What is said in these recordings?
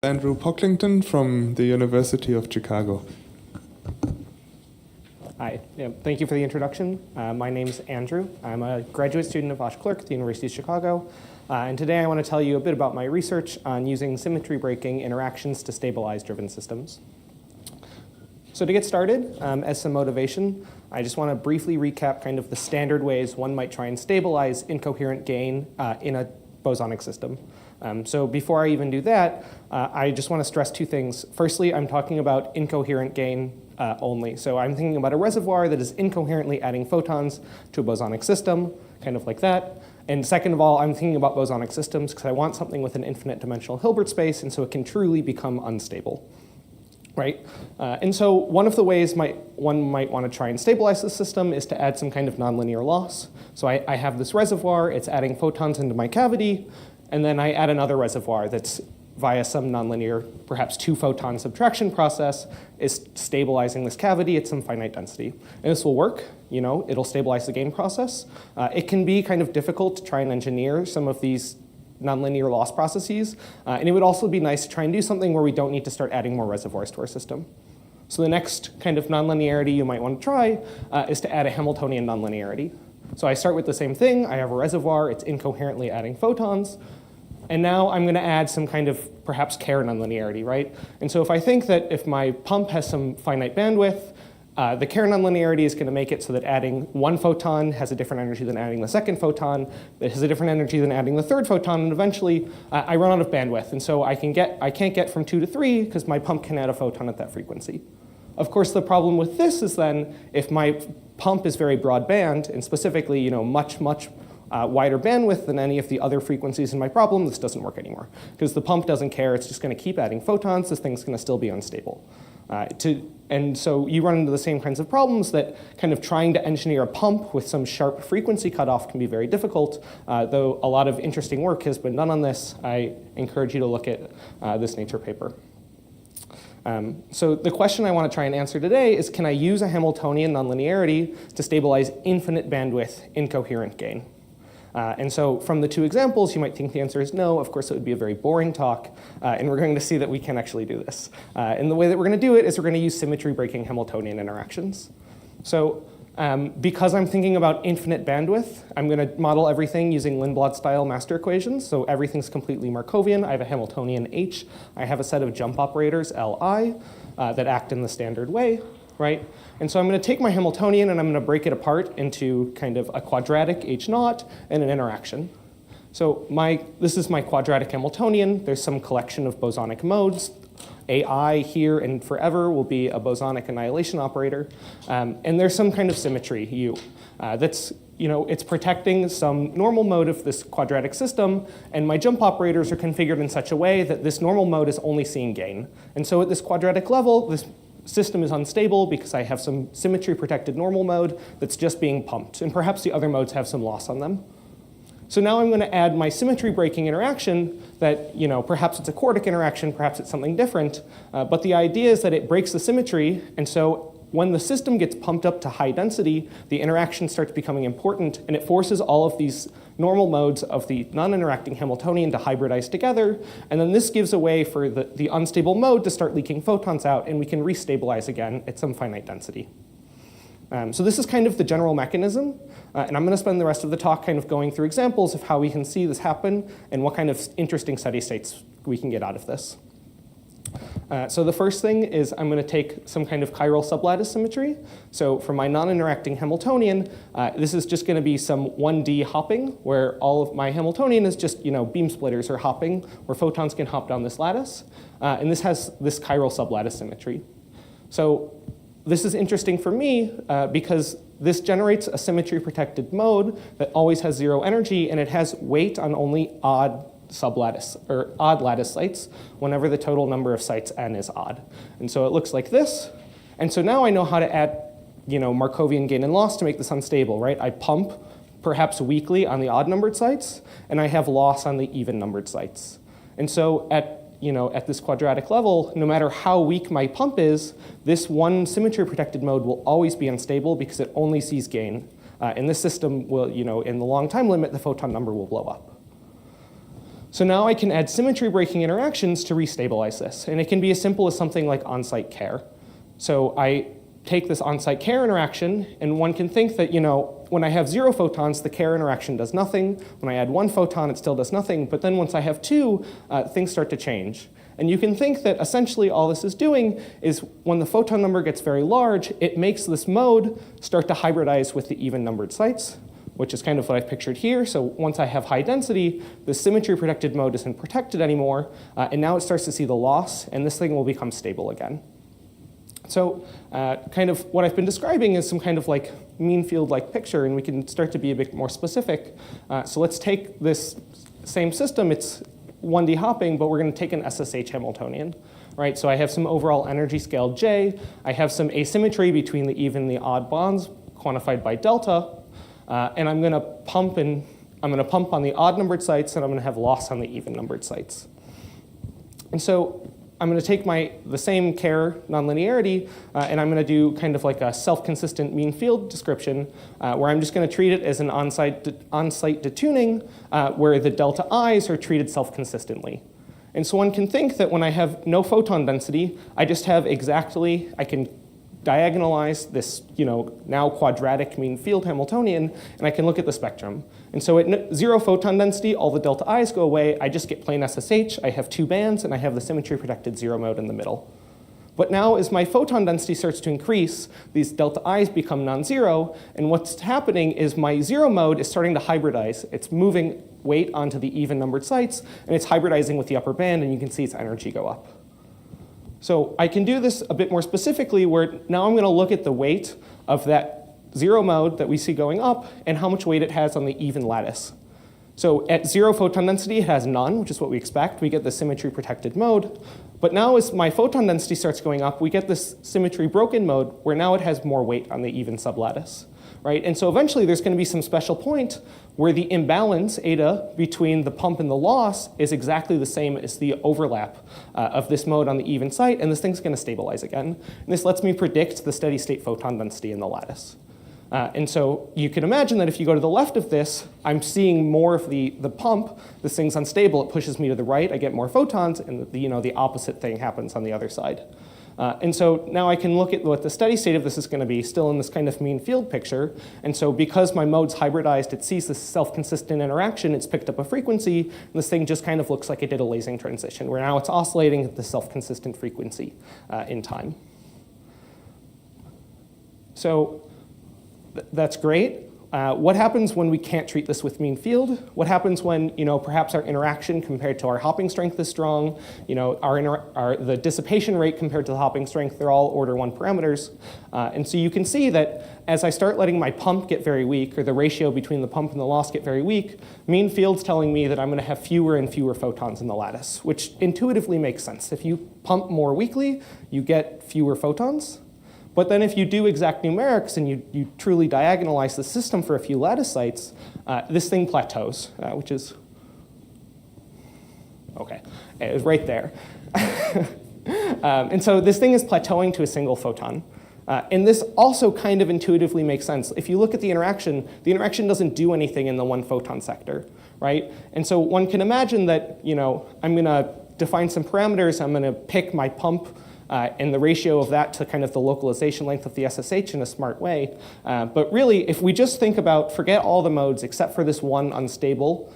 Andrew Pocklington from the University of Chicago. Hi, thank you for the introduction. My name's Andrew. I'm a graduate student of Osh Clerk at the University of Chicago. And today I want to tell you a bit about my research on using symmetry breaking interactions to stabilize driven systems. So to get started, as some motivation, I just want to briefly recap kind of the standard ways one might try and stabilize incoherent gain in a bosonic system. So before I even do that, I just want to stress two things. Firstly, I'm talking about incoherent gain only. So I'm thinking about a reservoir that is incoherently adding photons to a bosonic system, kind of like that. And second of all, I'm thinking about bosonic systems because I want something with an infinite dimensional Hilbert space, and so it can truly become unstable. Right? And so one of the ways one might want to try and stabilize the system is to add some kind of nonlinear loss. So I have this reservoir, it's adding photons into my cavity, and then I add another reservoir that's via some nonlinear, perhaps 2-photon subtraction process, is stabilizing this cavity at some finite density. And this will work, it'll stabilize the gain process. It can be kind of difficult to try and engineer some of these nonlinear loss processes, and it would also be nice to try and do something where we don't need to start adding more reservoirs to our system. So the next kind of nonlinearity you might want to try is to add a Hamiltonian nonlinearity. So I start with the same thing. I have a reservoir. It's incoherently adding photons. And now I'm going to add some kind of perhaps Kerr nonlinearity, right? And so if I think that if my pump has some finite bandwidth, the Kerr nonlinearity is going to make it so that adding one photon has a different energy than adding the second photon, that has a different energy than adding the third photon, and eventually I run out of bandwidth. And so I can't get from 2 to 3 because my pump can add a photon at that frequency. Of course, the problem with this is then if my pump is very broadband, and specifically much wider bandwidth than any of the other frequencies in my problem, this doesn't work anymore. Because the pump doesn't care, it's just going to keep adding photons, this thing's going to still be unstable. And so you run into the same kinds of problems that kind of trying to engineer a pump with some sharp frequency cutoff can be very difficult, though a lot of interesting work has been done on this. I encourage you to look at this Nature paper. So the question I want to try and answer today is, can I use a Hamiltonian nonlinearity to stabilize infinite bandwidth incoherent gain? And so from the two examples, you might think the answer is no. Of course, it would be a very boring talk. And we're going to see that we can actually do this. And the way that we're going to do it is we're going to use symmetry breaking Hamiltonian interactions. So because I'm thinking about infinite bandwidth, I'm going to model everything using Lindblad-style master equations. So everything's completely Markovian. I have a Hamiltonian H. I have a set of jump operators, Li, that act in the standard way, right? And so I'm going to take my Hamiltonian and I'm going to break it apart into kind of a quadratic H0 and an interaction. So this is my quadratic Hamiltonian. There's some collection of bosonic modes. AI here and forever will be a bosonic annihilation operator. And there's some kind of symmetry, U. That's, it's protecting some normal mode of this quadratic system, and my jump operators are configured in such a way that this normal mode is only seeing gain. And so at this quadratic level, this system is unstable because I have some symmetry-protected normal mode that's just being pumped, and perhaps the other modes have some loss on them. So now I'm going to add my symmetry-breaking interaction that, perhaps it's a quartic interaction, perhaps it's something different, but the idea is that it breaks the symmetry, and so when the system gets pumped up to high density, the interaction starts becoming important, and it forces all of these normal modes of the non-interacting Hamiltonian to hybridize together, and then this gives a way for the unstable mode to start leaking photons out, and we can restabilize again at some finite density. So this is kind of the general mechanism, and I'm going to spend the rest of the talk kind of going through examples of how we can see this happen and what kind of interesting steady states we can get out of this. So the first thing is I'm going to take some kind of chiral sublattice symmetry. So for my non-interacting Hamiltonian, this is just going to be some 1D hopping, where all of my Hamiltonian is just beam splitters are hopping, where photons can hop down this lattice. And this has this chiral sublattice symmetry. So this is interesting for me because this generates a symmetry-protected mode that always has 0 energy, and it has weight on only odd sublattice or odd lattice sites whenever the total number of sites n is odd. And so it looks like this. And so now I know how to add Markovian gain and loss to make this unstable, right? I pump perhaps weakly on the odd numbered sites, and I have loss on the even numbered sites. And so at this quadratic level, no matter how weak my pump is, this one symmetry-protected mode will always be unstable because it only sees gain. And this system will, in the long time limit, the photon number will blow up. So now I can add symmetry breaking interactions to restabilize this. And it can be as simple as something like on-site care. So I take this on-site care interaction, and one can think that, when I have 0 photons, the care interaction does nothing. When I add 1 photon, it still does nothing. But then once I have 2, things start to change. And you can think that essentially all this is doing is when the photon number gets very large, it makes this mode start to hybridize with the even-numbered sites, which is kind of what I've pictured here. So once I have high density, the symmetry-protected mode isn't protected anymore, and now it starts to see the loss, and this thing will become stable again. So kind of what I've been describing is some kind of like mean field-like picture, and we can start to be a bit more specific. So let's take this same system. It's 1D hopping, but we're going to take an SSH Hamiltonian. Right, so I have some overall energy scale J. I have some asymmetry between the even and the odd bonds quantified by delta. And I'm going to pump on the odd numbered sites, and I'm going to have loss on the even numbered sites. And so I'm going to take the same care nonlinearity, and I'm going to do kind of like a self-consistent mean field description, where I'm just going to treat it as an on-site detuning, where the delta i's are treated self-consistently. And so one can think that when I have no photon density, I just have I can diagonalize this, now quadratic mean field Hamiltonian, and I can look at the spectrum. And so at 0 photon density, all the delta i's go away. I just get plain SSH. I have 2 bands, and I have the symmetry-protected 0 mode in the middle. But now as my photon density starts to increase, these delta i's become non-zero, and what's happening is my 0 mode is starting to hybridize. It's moving weight onto the even-numbered sites, and it's hybridizing with the upper band, and you can see its energy go up. So I can do this a bit more specifically, where now I'm going to look at the weight of that 0 mode that we see going up and how much weight it has on the even lattice. So at 0 photon density, it has none, which is what we expect. We get the symmetry-protected mode. But now as my photon density starts going up, we get this symmetry-broken mode, where now it has more weight on the even sublattice. Right? And so eventually there's going to be some special point where the imbalance, eta, between the pump and the loss is exactly the same as the overlap of this mode on the even site, and this thing's going to stabilize again. And this lets me predict the steady state photon density in the lattice. And so you can imagine that if you go to the left of this, I'm seeing more of the pump. This thing's unstable. It pushes me to the right. I get more photons, and the opposite thing happens on the other side. And so now I can look at what the steady state of this is going to be, still in this kind of mean field picture. And so because my mode's hybridized, it sees this self-consistent interaction. It's picked up a frequency, and this thing just kind of looks like it did a lasing transition, where now it's oscillating at the self-consistent frequency in time. So that's great. What happens when we can't treat this with mean field? What happens when perhaps our interaction compared to our hopping strength is strong? The dissipation rate compared to the hopping strength, they're all order 1 parameters. And so you can see that as I start letting my pump get very weak, or the ratio between the pump and the loss get very weak, mean field's telling me that I'm going to have fewer and fewer photons in the lattice, which intuitively makes sense. If you pump more weakly, you get fewer photons. But then if you do exact numerics and you truly diagonalize the system for a few lattice sites, this thing plateaus, which is, OK, it's right there. And so this thing is plateauing to a single photon. And this also kind of intuitively makes sense. If you look at the interaction doesn't do anything in the 1 photon sector, right? And so one can imagine that I'm going to define some parameters. I'm going to pick my pump and the ratio of that to kind of the localization length of the SSH in a smart way. But really, if we just think about, forget all the modes except for this one unstable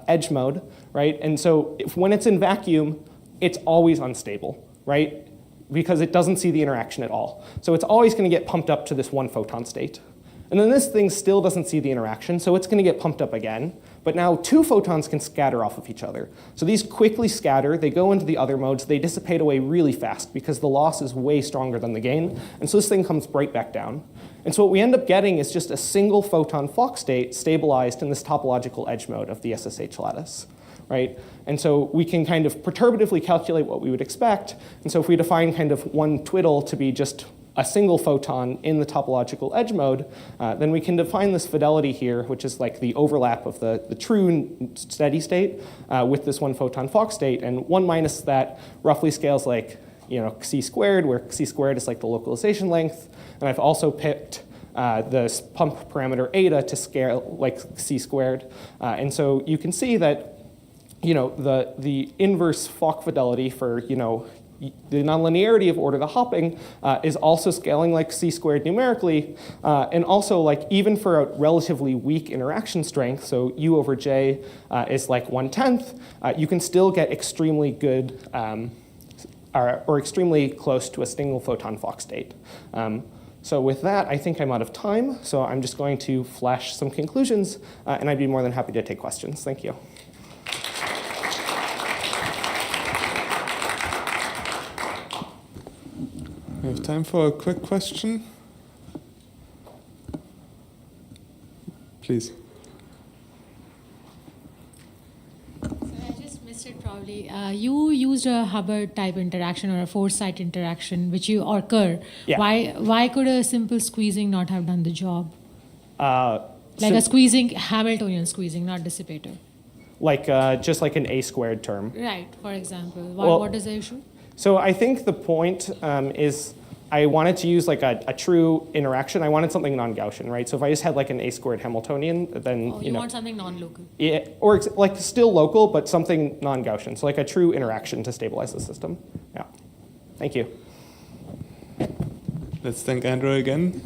edge mode, right? And so when it's in vacuum, it's always unstable, right? Because it doesn't see the interaction at all. So it's always going to get pumped up to this 1 photon state. And then this thing still doesn't see the interaction, so it's going to get pumped up again. But now 2 photons can scatter off of each other. So these quickly scatter, they go into the other modes, they dissipate away really fast because the loss is way stronger than the gain. And so this thing comes right back down. And so what we end up getting is just a single photon Fock state stabilized in this topological edge mode of the SSH lattice. Right? And so we can kind of perturbatively calculate what we would expect. And so if we define kind of 1 twiddle to be just a single photon in the topological edge mode, then we can define this fidelity here, which is like the overlap of the true steady state with this 1 photon Fock state. And 1 minus that roughly scales like c squared, where c squared is like the localization length. And I've also picked the pump parameter eta to scale like c squared. And so you can see that the inverse Fock fidelity for, the nonlinearity of order the hopping is also scaling like c squared numerically, and also like even for a relatively weak interaction strength, so u over j is like 1/10, you can still get extremely good or extremely close to a single photon Fock state. So with that, I think I'm out of time, so I'm just going to flash some conclusions, and I'd be more than happy to take questions. Thank you. We have time for a quick question. Please. I just missed it probably. You used a Hubbard type interaction or a force-site interaction, or Kerr. Yeah. Why could a simple squeezing not have done the job? Like a squeezing, Hamiltonian squeezing, not dissipative. Like just like an a squared term. Right, for example. Well, what is the issue? So I think the point is I wanted to use like a true interaction. I wanted something non-Gaussian, right? So if I just had like an a squared Hamiltonian, then you want something non-local. Yeah, or like still local, but something non-Gaussian. So like a true interaction to stabilize the system. Yeah. Thank you. Let's thank Andrew again.